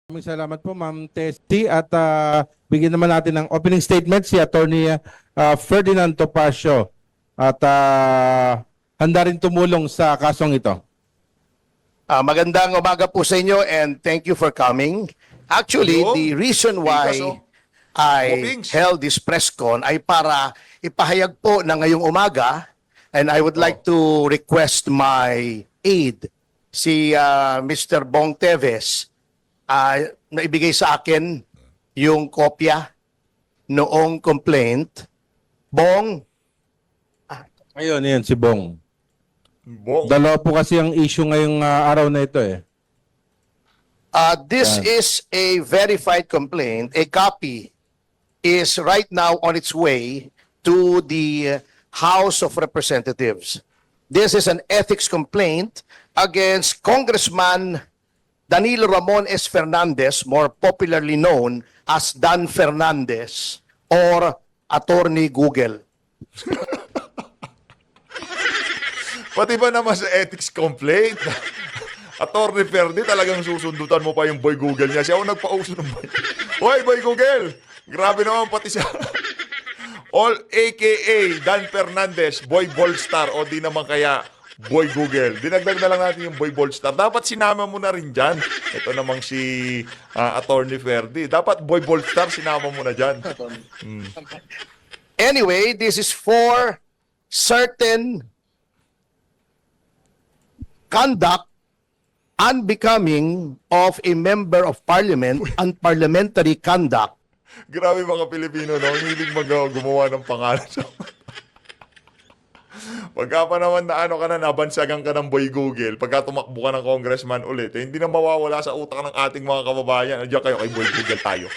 Maraming salamat po, Ma'am Tessie. At bigyan naman natin ng opening statement si Attorney Ferdinand Topacio. At handa rin tumulong sa kasong ito. Magandang umaga po sa inyo and thank you for coming. Actually, Hello? the reason why I Bobings. held this press con ay para ipahayag po na ngayong umaga, and I would like to request my aide, si Mr. Bong Teves, na ibigay sa akin yung kopya noong complaint. Bong, Ayun, yan si Bong. Bong. Dalawa po kasi ang issue ngayong araw na ito eh. this is a verified complaint. A copy is right now on its way to the House of Representatives. This is an ethics complaint against Congressman Danilo Ramon S. Fernandez, more popularly known as Dan Fernandez or Attorney Google. Pati ba naman sa ethics complaint? Attorney Ferdi, talagang susundutan mo pa yung Boy Google niya. Siya ako nagpa-uso ng Boy. Hoy, Boy Google! Grabe naman pati siya. All AKA Dan Fernandez, Boy Boldstar, o di naman kaya Boy Google. Dinagdag na lang natin yung Boy Boldstar. Dapat sinama mo na rin dyan. Ito namang si Attorney Ferdi. Dapat Boy Boldstar, sinama mo na dyan. Anyway, this is for certain conduct unbecoming of a member of parliament, unparliamentary conduct. Grabe mga Pilipino, no? Hilig gumawa ng pangalan. Pagka pa naman na ano ka na, nabansagan ka ng Boy Google, pagka tumakbo ka ng congressman ulit, hindi na mawawala sa utak ng ating mga kababayan. Diyan kayo kay Boy Google tayo.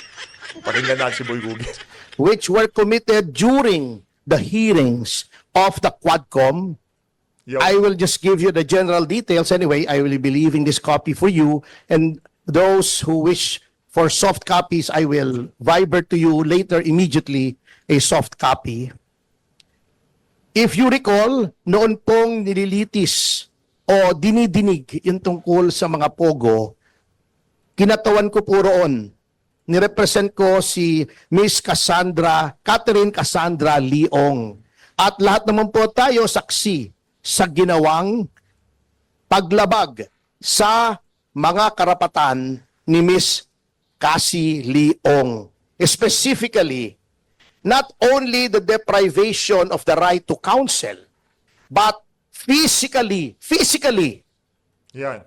Pakinggan natin si Boy Google. Which were committed during the hearings of the Quadcom. Yo. I will just give you the general details anyway. I will be leaving this copy for you, and those who wish for soft copies, I will viber to you later immediately a soft copy. If you recall, noon pong nililitis o dinidinig yung tungkol sa mga pogo, kinatawan ko po roon. Nirepresent ko si Miss Catherine Cassandra Leong. At lahat naman po tayo saksi sa ginawang paglabag sa mga karapatan ni Miss Cassie Leong. Specifically, not only the deprivation of the right to counsel, but physically, Yan.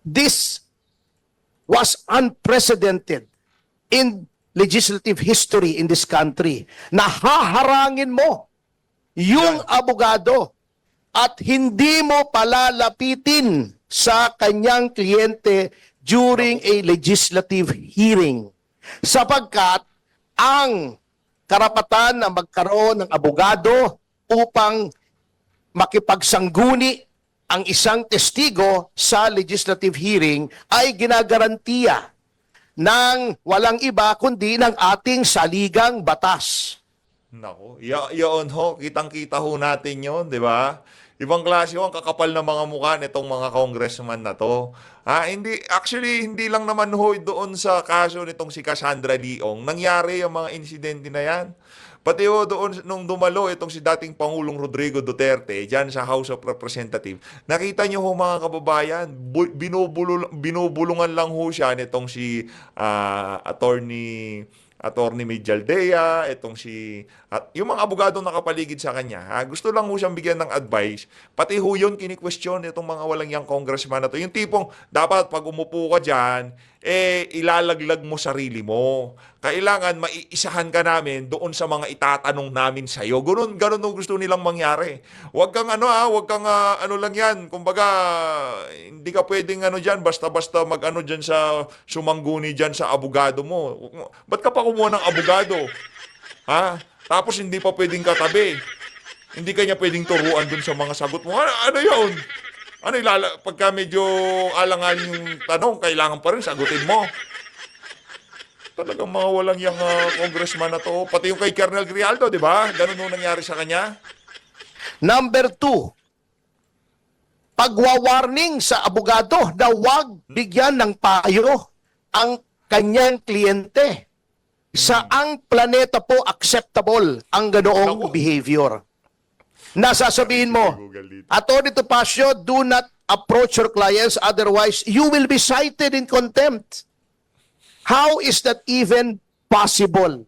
this was unprecedented in legislative history in this country. Nahaharangin mo yung abogado at hindi mo palalapitin sa kanyang kliyente during a legislative hearing. Sapagkat ang karapatan na magkaroon ng abogado upang makipagsangguni ang isang testigo sa legislative hearing ay ginagarantiya ng walang iba kundi ng ating saligang batas. Nako, yun ho, kitang-kita ho natin yun, di ba? Ibang klase ho, ang kakapal na mga mukha nitong mga congressman na to. Hindi lang naman ho doon sa kaso nitong si Cassandra Leong, nangyari yung mga insidente na yan. Pati ho doon nung dumalo itong si dating Pangulong Rodrigo Duterte dyan sa House of Representatives. Nakita niyo ho mga kababayan, binubulungan lang ho siya nitong si Attorney Medjaldea, itong at yung mga abogadong nakapaligid sa kanya, gusto lang ho siyang bigyan ng advice. Pati ho yun, kini-question itong mga walang yang congressman na to. Yung tipong, dapat pag umupo ka dyan, ilalaglag mo sarili mo. Kailangan maiisahan ka namin doon sa mga itatanong namin sa'yo. Ganun ho gusto nilang mangyari. Huwag kang ano lang yan. Kumbaga, hindi ka pwedeng dyan, basta-basta dyan sa sumangguni dyan sa abogado mo. Ba't ka pa kumuha ng abogado? Tapos hindi pa pwedeng katabi. Hindi ka niya pwedeng turuan dun sa mga sagot mo. Ano yun? Pagka medyo alangan yung tanong, kailangan pa rin sagutin mo. Talagang mga walang yung congressman na to. Pati yung kay Colonel Grialdo, di ba? Ganun nung nangyari sa kanya. Number 2, pagwawarning sa abogado na huwag bigyan ng payo ang kanyang kliyente. Saang planeta po acceptable ang ganoong Naku. behavior? Nasasabihin mo, Google dito. Attorney Topacio, do not approach your clients, otherwise you will be cited in contempt. How is that even possible?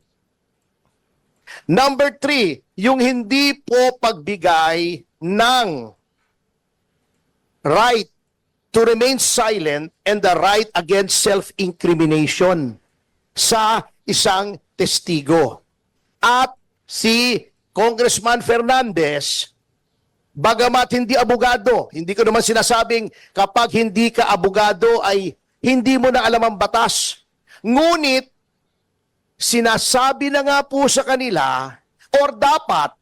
Number 3, yung hindi po pagbigay ng right to remain silent and the right against self-incrimination sa isang testigo. At si Congressman Fernandez, bagamat hindi abogado, hindi ko naman sinasabing kapag hindi ka abogado ay hindi mo na alam ang batas. Ngunit, sinasabi na nga po sa kanila, or dapat,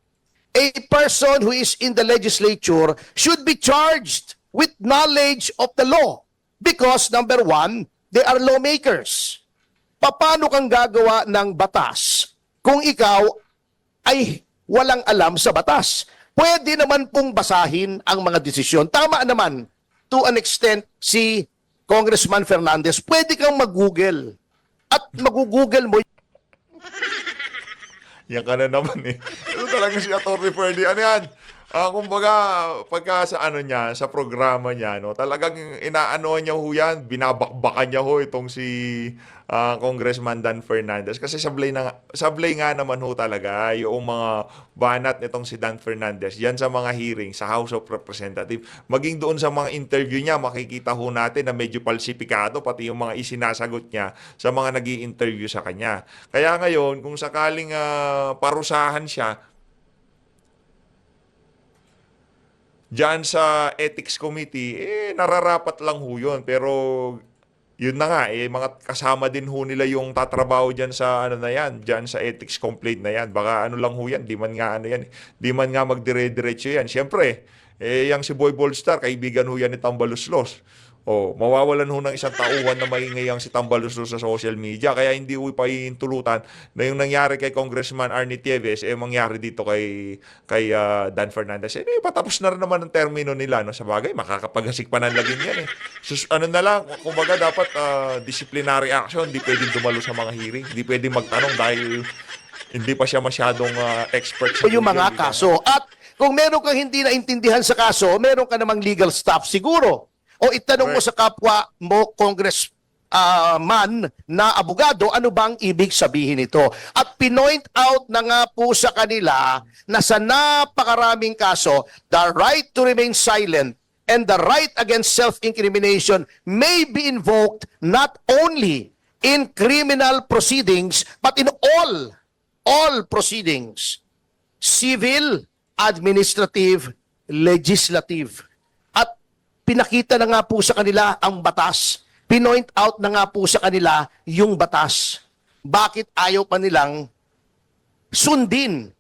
a person who is in the legislature should be charged with knowledge of the law. Because, number 1, they are lawmakers. Paano kang gagawa ng batas kung ikaw ay walang alam sa batas? Pwede naman pong basahin ang mga desisyon. Tama naman, to an extent, si Congressman Fernandez, pwede kang mag-Google. At mag-Google mo. Yan ka na naman eh. Ito talaga si Atty. Ferdy. Ano yan? Kumbaga, pagka sa ano niya, sa programa niya, no, talagang inaano niya ho yan, binabakbakan niya ho itong si Congressman Dan Fernandez. Kasi sablay nga naman ho talaga yung mga banat nitong si Dan Fernandez. Yan sa mga hearing sa House of Representatives. Maging doon sa mga interview niya, makikita ho natin na medyo palsipikado, pati yung mga isinasagot niya sa mga nag-i-interview sa kanya. Kaya ngayon, kung sakaling parusahan siya, diyan sa Ethics Committee, nararapat lang ho yun. Pero, yun na nga, mga kasama din ho nila yung tatrabaho diyan sa, ano na yan, diyan sa Ethics Complaint na yan. Baka ano lang ho yan, di man nga ano yan, di man nga magdire-diretso yan. Siyempre, yung si Boy Boldstar, kaibigan ho yan ni Tambaluslos. O, mawawalan ho ng isang tauhan na maingay ang si Tambaluslos sa social media. Kaya hindi ho paintulutan na yung nangyari kay Congressman Arnie Tieves, mangyari dito kay Dan Fernandez. Patapos na rin naman ang termino nila. No? Sa bagay, makakapaghasik pa ng lagim yan. Ano na lang, kumbaga dapat disciplinary action. Hindi pwedeng dumalo sa mga hearing. Hindi pwedeng magtanong dahil hindi pa siya masyadong expert O sa yung legal, mga kaso. At kung meron kang hindi naintindihan sa kaso, meron ka namang legal staff siguro. O itanong mo sa kapwa mo, congressman na abogado, ano bang ibig sabihin nito? At pinoint out na nga po sa kanila na sa napakaraming kaso, the right to remain silent and the right against self-incrimination may be invoked not only in criminal proceedings, but in all proceedings. Civil, administrative, legislative. At pinakita na nga po sa kanila ang batas. Pinoint out na nga po sa kanila yung batas. Bakit ayaw pa nilang sundin?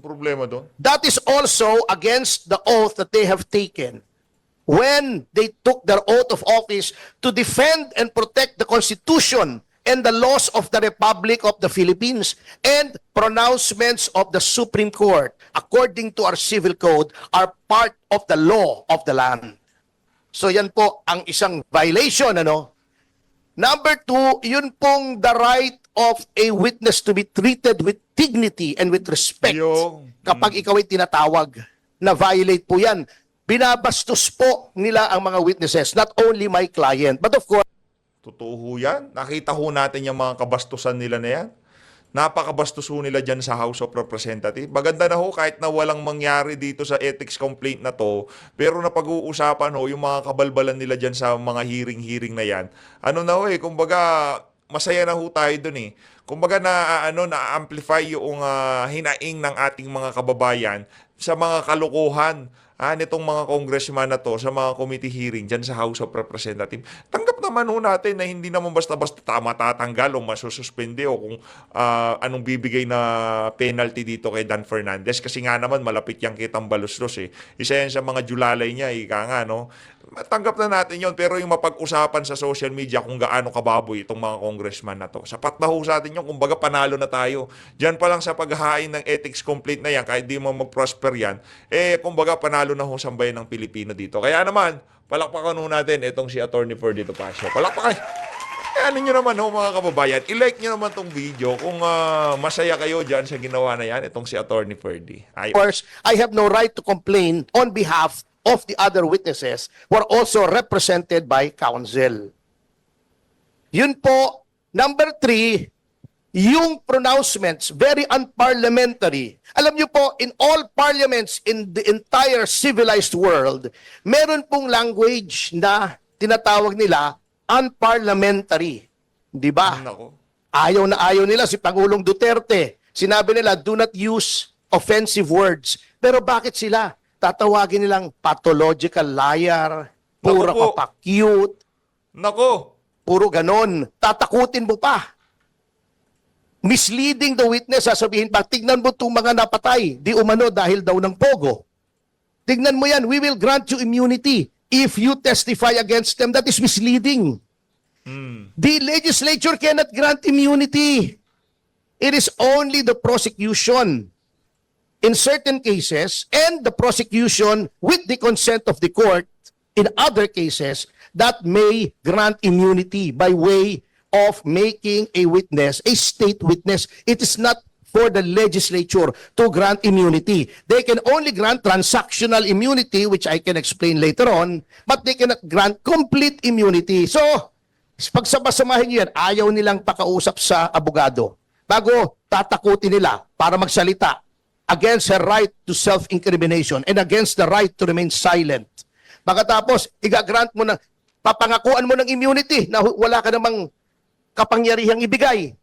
problema doon. That is also against the oath that they have taken when they took their oath of office to defend and protect the Constitution and the laws of the Republic of the Philippines and pronouncements of the Supreme Court, according to our civil code, are part of the law of the land. So yan po ang isang violation, ano? Number 2, yun pong the right of a witness to be treated with dignity and with respect. Kapag ikaw ay tinatawag, na violate po yan. Binabastos po nila ang mga witnesses, not only my client, but of course, Totoo ho yan. Nakita ho natin yung mga kabastusan nila na yan. Napakabastos ho nila dyan sa House of Representatives. Maganda na ho kahit na walang mangyari dito sa ethics complaint na to, pero napag-uusapan ho yung mga kabalbalan nila dyan sa mga hearing na yan. Ano na ho kumbaga, masaya na ho tayo dun Kumbaga na-amplify yung hinaing ng ating mga kababayan sa mga kalokohan nitong mga congressman na to sa mga committee hearing dyan sa House of Representatives. Tanggap naman ho natin na hindi naman basta-basta matatanggal o masususpende o kung anong bibigay na penalty dito kay Dan Fernandez kasi nga naman malapit yang kitang baluslos Isa yan sa mga julalay niya, ika nga, no? Tanggap na natin yon pero yung mapag-usapan sa social media kung gaano kababoy itong mga congressman na to. Sapat na ho sa atin yun, kumbaga panalo na tayo. Diyan pa lang sa paghahain ng ethics complaint na yan, kahit di mo mag-prosper yan, kumbaga panalo na ho sa bayan ng Pilipino dito. Kaya naman, palakpakan ho natin itong si Atty. Ferdy Topacio. Palakpakan! ano nyo naman ho mga kababayan, i-like nyo naman tong video kung masaya kayo dyan sa ginawa na yan, itong si Attorney Ferdy. Ay, Course, I have no right to complain on behalf of the other witnesses who are also represented by counsel. Yun po. Number 3, yung pronouncements, very unparliamentary. Alam niyo po, in all parliaments in the entire civilized world, meron pong language na tinatawag nila unparliamentary. Di ba? nako. Ayaw na ayaw nila si Pangulong Duterte. Sinabi nila, do not use offensive words. Pero bakit sila? Tatawagin nilang pathological liar, puro Naku po. ka pa cute, Nako. puro ganon. Tatakutin mo pa. Misleading the witness, sasabihin pa, tignan mo itong mga napatay, di umano dahil daw ng pogo. Tignan mo yan, we will grant you immunity if you testify against them. That is misleading. The legislature cannot grant immunity. It is only the prosecution in certain cases and the prosecution with the consent of the court in other cases that may grant immunity by way of making a witness a state witness. It is not for the legislature to grant immunity. They can only grant transactional immunity, which I can explain later on, but they cannot grant complete immunity. So, pagsama-samahin nyo yan, ayaw nilang pakausap sa abogado bago tatakutin nila para magsalita against her right to self-incrimination and against the right to remain silent. Pagkatapos, igagrant mo na, papangakuan mo ng immunity na wala ka namang kapangyarihang ibigay.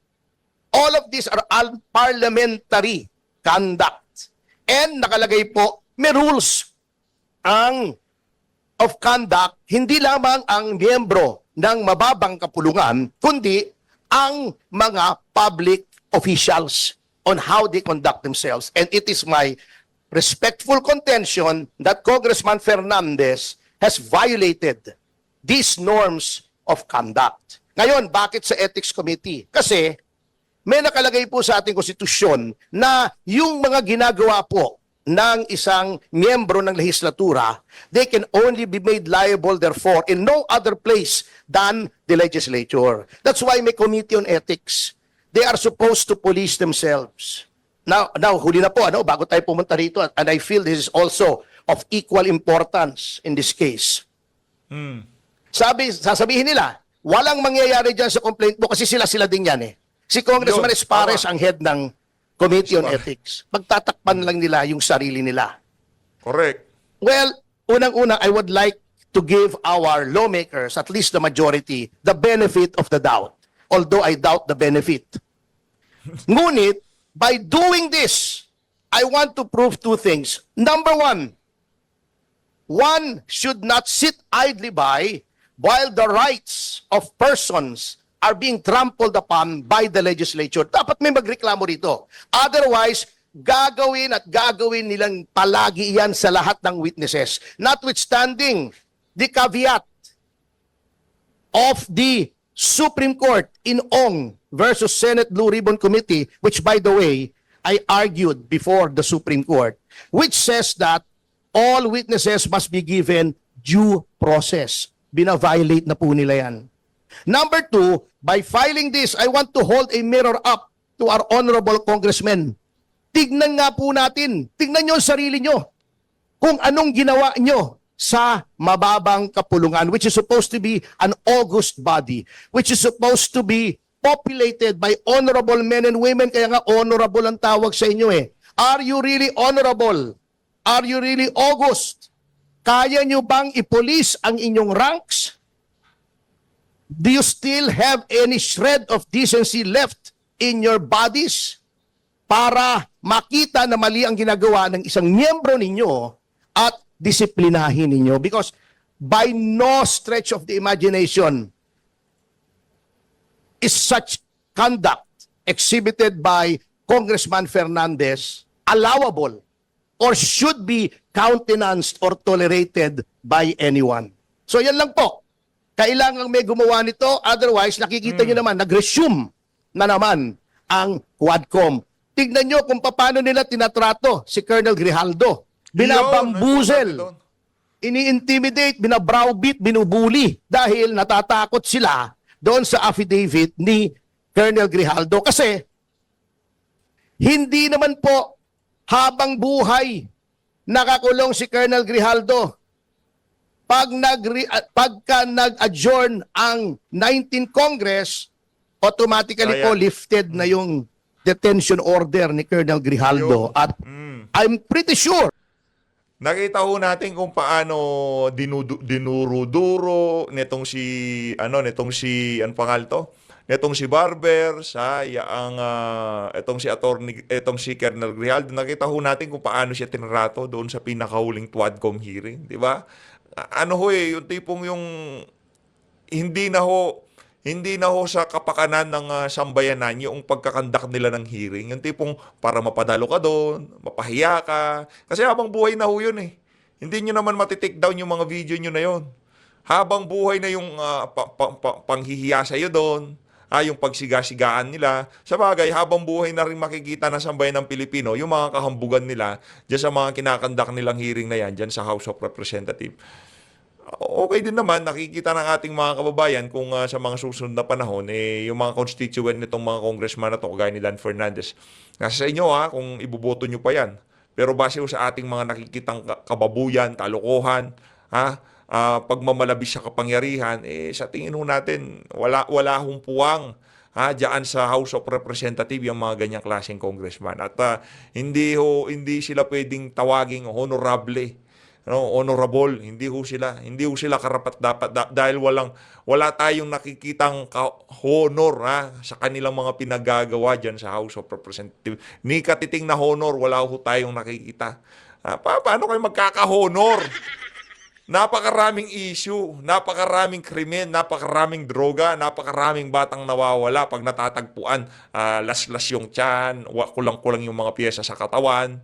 All of these are unparliamentary conduct. And nakalagay po, may rules of conduct, hindi lamang ang miyembro ng mababang kapulungan, kundi ang mga public officials on how they conduct themselves. And it is my respectful contention that Congressman Fernandez has violated these norms of conduct. Ngayon, bakit sa Ethics Committee? Kasi may nakalagay po sa ating konstitusyon na yung mga ginagawa po ng isang miyembro ng lehislatura, they can only be made liable therefore in no other place than the legislature. That's why may Committee on Ethics. They are supposed to police themselves. Now huli na po, bago tayo pumunta rito, and I feel this is also of equal importance in this case. Sasabihin nila, walang mangyayari dyan sa complaint mo kasi sila din yan eh. Si Congressman Yun, Espares tama. ang head ng Committee on Espares. Ethics. Pagtatakpan lang nila yung sarili nila. Correct. Well, unang-una, I would like to give our lawmakers, at least the majority, the benefit of the doubt. Although I doubt the benefit. Ngunit, by doing this, I want to prove 2 things. Number 1, one should not sit idly by while the rights of persons are being trampled upon by the legislature. Dapat may magreklamo rito. Otherwise, gagawin nilang palagi yan sa lahat ng witnesses. Notwithstanding the caveat of the Supreme Court in Ong versus Senate Blue Ribbon Committee, which by the way, I argued before the Supreme Court, which says that all witnesses must be given due process. Bina-violate na po nila yan. Number 2, by filing this, I want to hold a mirror up to our honorable congressmen. Tignan nga po natin, tignan nyo ang sarili nyo kung anong ginawa nyo sa mababang kapulungan, which is supposed to be an august body, which is supposed to be populated by honorable men and women, kaya nga honorable ang tawag sa inyo eh. Are you really honorable? Are you really august? Kaya nyo bang ipolis ang inyong ranks? Do you still have any shred of decency left in your bodies para makita na mali ang ginagawa ng isang miyembro ninyo at disiplinahin ninyo? Because by no stretch of the imagination is such conduct exhibited by Congressman Fernandez allowable or should be countenanced or tolerated by anyone. So yan lang po. Kailangang may gumawa nito, otherwise nakikita nyo naman, nag-resume na naman ang Quadcom. Tignan nyo kung paano nila tinatrato si Colonel Grijaldo. Binabambuzel, ini-intimidate, binabrowbeat, binubuli dahil natatakot sila doon sa affidavit ni Colonel Grijaldo. Kasi hindi naman po habang buhay nakakulong si Colonel Grijaldo. Pagka nag-adjourn ang 19th Congress, automatically po lifted na yung detention order ni Colonel Grijaldo. At I'm pretty sure Nakita ho natin kung paano dinuro-duro nitong si ano pangal to? Nitong si Barber sa itong si Colonel Grijaldo. Nakita ho natin kung paano siya tinrato doon sa pinakahuling Tuadcom hearing, di ba? Yung tipong yung hindi na ho sa kapakanan ng sambayanan yung pagkakandak nila ng hearing. Yung tipong para mapadalo ka doon, mapahiya ka. Kasi habang buhay na ho yun eh. Hindi nyo naman matitake down yung mga video nyo na yun. Habang buhay na yung panghihiya sa'yo doon, yung pagsigasigaan nila. Sa bagay, habang buhay na rin makikita ng sambayan ng Pilipino yung mga kahambugan nila dyan sa mga kinakandak nilang hearing na yan dyan sa House of Representatives. Okay din naman, nakikita ng ating mga kababayan kung sa mga susunod na panahon, yung mga constituent nitong mga congressman na to, kagaya ni Dan Fernandez, nasa sa inyo kung iboboto nyo pa yan. Pero base sa ating mga nakikitang kababuyan, kalokohan, pagmamalabis sa kapangyarihan, sa tingin ho natin, wala hong puwang diyan sa House of Representatives yung mga ganyang klaseng congressman. At hindi sila pwedeng tawaging honorable. Honorable, hindi ho sila karapat dapat dahil wala tayong nakikitang honor sa kanilang mga pinagagawa diyan sa House of Representatives. Ni katiting na honor wala ho tayong nakikita. Paano kayo magkaka-honor? Napakaraming issue, napakaraming krimen, napakaraming droga, napakaraming batang nawawala pag natatagpuan, laslas yung tiyan, kulang-kulang yung mga piyesa sa katawan.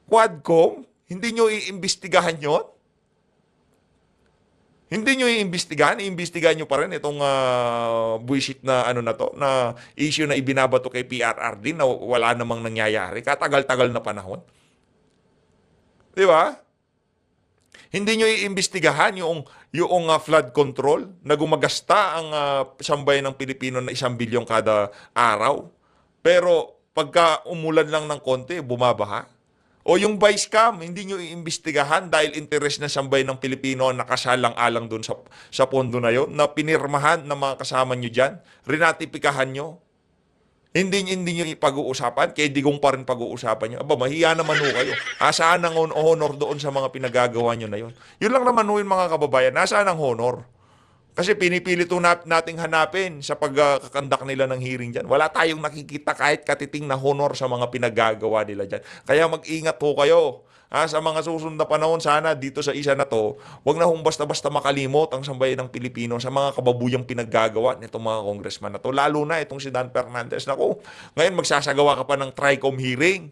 Quadcom? Hindi nyo iimbestigahan yun? Hindi nyo iimbestigahan nyo pa rin itong buwisit na na issue na ibinabato kay PRRD na wala namang nangyayari. Katagal-tagal na panahon. Di ba? Hindi nyo iimbestigahan yung flood control na gumagasta ang sambayan ng Pilipino na 1 bilyon kada araw. Pero pagka umulan lang ng konti, bumabaha. O yung vice cam, hindi nyo iimbestigahan dahil interes na sambayan ng Pilipino ang nakasalang-alang doon sa pondo na yon na pinirmahan ng mga kasama nyo dyan, rinatipikahan nyo. Hindi nyo ipag-uusapan, kaya digong pa rin pag-uusapan nyo. Mahiya naman ho kayo. Saan ang honor doon sa mga pinagagawa nyo na yon? Yun lang naman ho yung mga kababayan, nasaan ang honor? Kasi pinipilit nating hanapin sa pagkakandak nila ng hearing dyan. Wala tayong nakikita kahit katiting na honor sa mga pinagagawa nila dyan. Kaya mag-ingat ho kayo. Sa mga susunod na panahon, sana dito sa isa na to, wag na hong basta-basta makalimot ang sambayan ng Pilipino sa mga kababuyang pinaggagawa nitong mga congressman na to. Lalo na itong si Dan Fernandez. Naku, ngayon magsasagawa ka pa ng TRICOM hearing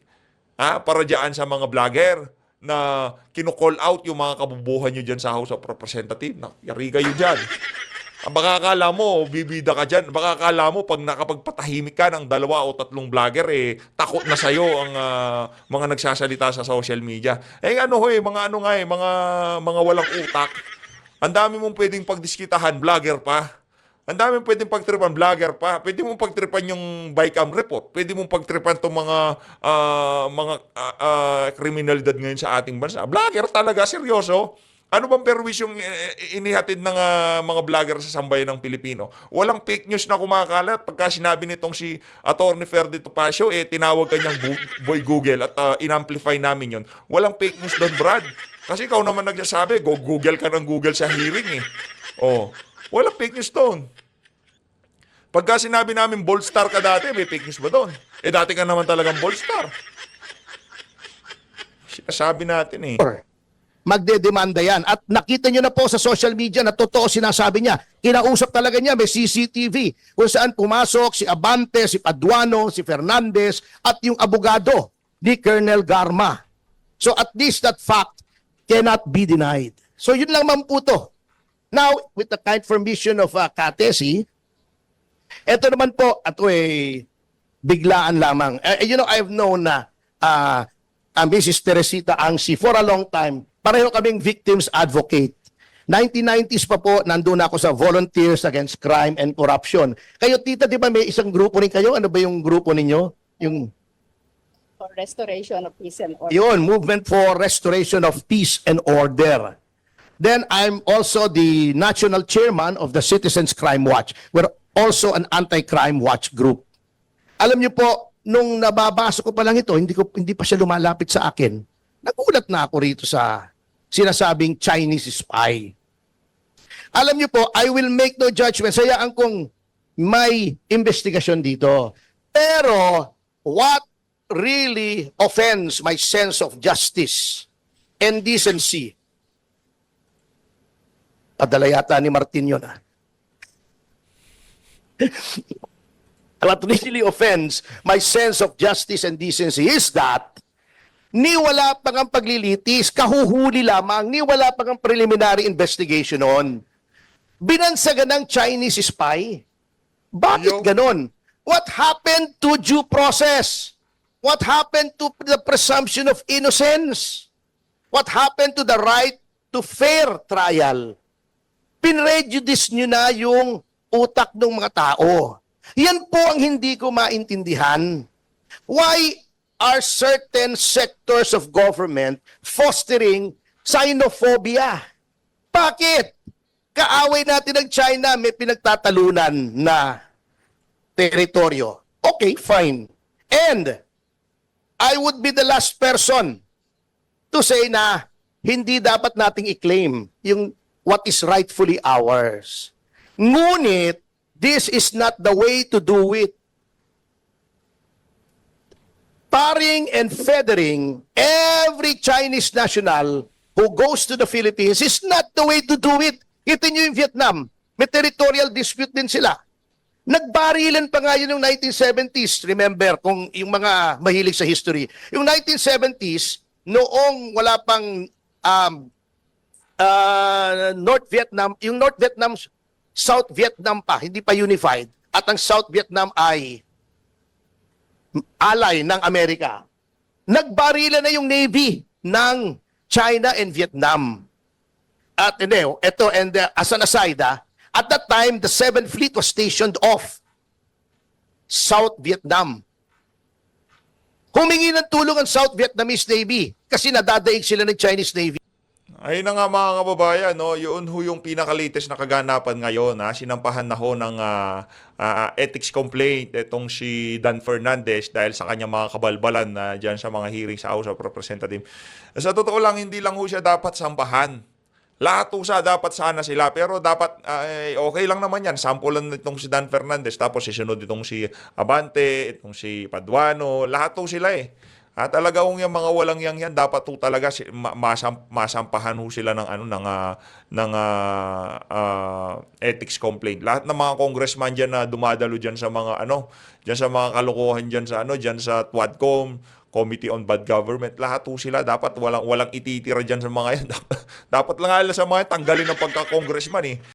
para dyan sa mga vlogger na kino-call out yung mga kabubuhan nyo dyan sa House of Representatives. Yari kayo dyan. Baka akala mo, bibida ka dyan. Baka akala mo, pag nakapagpatahimik ka ng 2 o 3 vlogger, takot na sa'yo ang mga nagsasalita sa social media. Mga walang utak. Ang dami mong pwedeng pagdiskitahan, vlogger pa. Ang dami pwedeng pagtripan, vlogger pa. Pwede mong pagtripan yung bycam report. Pwede mong pagtripan itong mga kriminalidad ngayon sa ating bansa. Vlogger talaga, seryoso. Ano bang perwis yung inihatid ng mga vlogger sa sambayan ng Pilipino? Walang fake news na kumakalat. Pagka sinabi nitong si Atty. Ferdy Topacio, tinawag kanyang boy Google at in-amplify namin yun. Walang fake news doon, Brad. Kasi ikaw naman nagsasabi, Google ka ng Google sa hearing walang fake news doon. Pagka sinabi namin bold star ka dati, may fake news ba doon? Dati ka naman talagang bold star. Sinasabi natin magdedemanda yan. At nakita nyo na po sa social media na totoo sinasabi niya. Kinausap talaga niya, may CCTV kung saan pumasok si Abante, si Paduano, si Fernandez at yung abogado ni Colonel Garma. So at least that fact cannot be denied. So yun lang man po to. Now, with the kind permission of Katesi, ito naman po, biglaan lamang. I've known na Mrs. Teresita Angsi for a long time. Pareho kaming victims advocate. 1990s pa po, nandun ako sa Volunteers Against Crime and Corruption. Kayo, tita, di ba may isang grupo rin kayo? Ano ba yung grupo ninyo? Yung For restoration of peace and order. Yun, Movement for Restoration of Peace and Order. Then I'm also the national chairman of the Citizens Crime Watch. We're also an anti-crime watch group. Alam niyo po, nung nababasa ko pa lang ito, hindi pa siya lumalapit sa akin. Nagulat na ako rito sa sinasabing Chinese spy. Alam niyo po, I will make no judgment. Sayaan kong may investigasyon dito. Pero what really offends my sense of justice and decency. Padala yata ni Martin yun, ah. What really offends my sense of justice and decency is that ni wala pang ang paglilitis, kahuhuli lamang, ni wala pang ang preliminary investigation on. Binansagan ng Chinese spy. Bakit ganon? What happened to due process? What happened to the presumption of innocence? What happened to the right to fair trial? Pinrejudice nyo na yung utak ng mga tao. Yan po ang hindi ko maintindihan. Why are certain sectors of government fostering xenophobia? Bakit? Kaaway natin ng China, may pinagtatalunan na teritoryo. Okay, fine. And I would be the last person to say na hindi dapat nating i-claim yung what is rightfully ours. Ngunit, this is not the way to do it. Paring and feathering every Chinese national who goes to the Philippines is not the way to do it. Kita nyo yung Vietnam, may territorial dispute din sila. Nagbarilan pa nga yun yung 1970s. Remember, kung yung mga mahilig sa history. Yung 1970s, noong wala pang North Vietnam, yung North Vietnam, South Vietnam pa, hindi pa unified. At ang South Vietnam ay ally ng Amerika. Nagbarilan na yung Navy ng China and Vietnam. At ito, and as an aside, at that time, the 7th Fleet was stationed off South Vietnam. Humingi ng tulong ang South Vietnamese Navy kasi nadadaig sila ng Chinese Navy. Ayun na nga mga kababayan, no? Yun ho yung pinaka-latest na kaganapan ngayon. Ha? Sinampahan na ho ng ethics complaint itong si Dan Fernandez dahil sa kanyang mga kabalbalan na dyan sa mga hearing sa House of Representatives. Sa totoo lang, hindi lang ho siya dapat sampahan. Lahat ho siya, dapat sana sila. Pero dapat, okay lang naman yan. Sampulan itong si Dan Fernandez. Tapos sisunod itong si Abante, itong si Paduano. Lahat ho sila eh. At talaga yung mga walang yan dapat ho talaga masampahan ho sila ng ethics complaint. Lahat ng mga congressman diyan na dumadalo diyan sa mga diyan sa mga kalokohan diyan sa TWADCOM, Committee on Bad Government, lahat ho sila dapat walang ititira diyan sa mga yan. Dapat lang sa mga tanggalin ng pagka-congressman eh.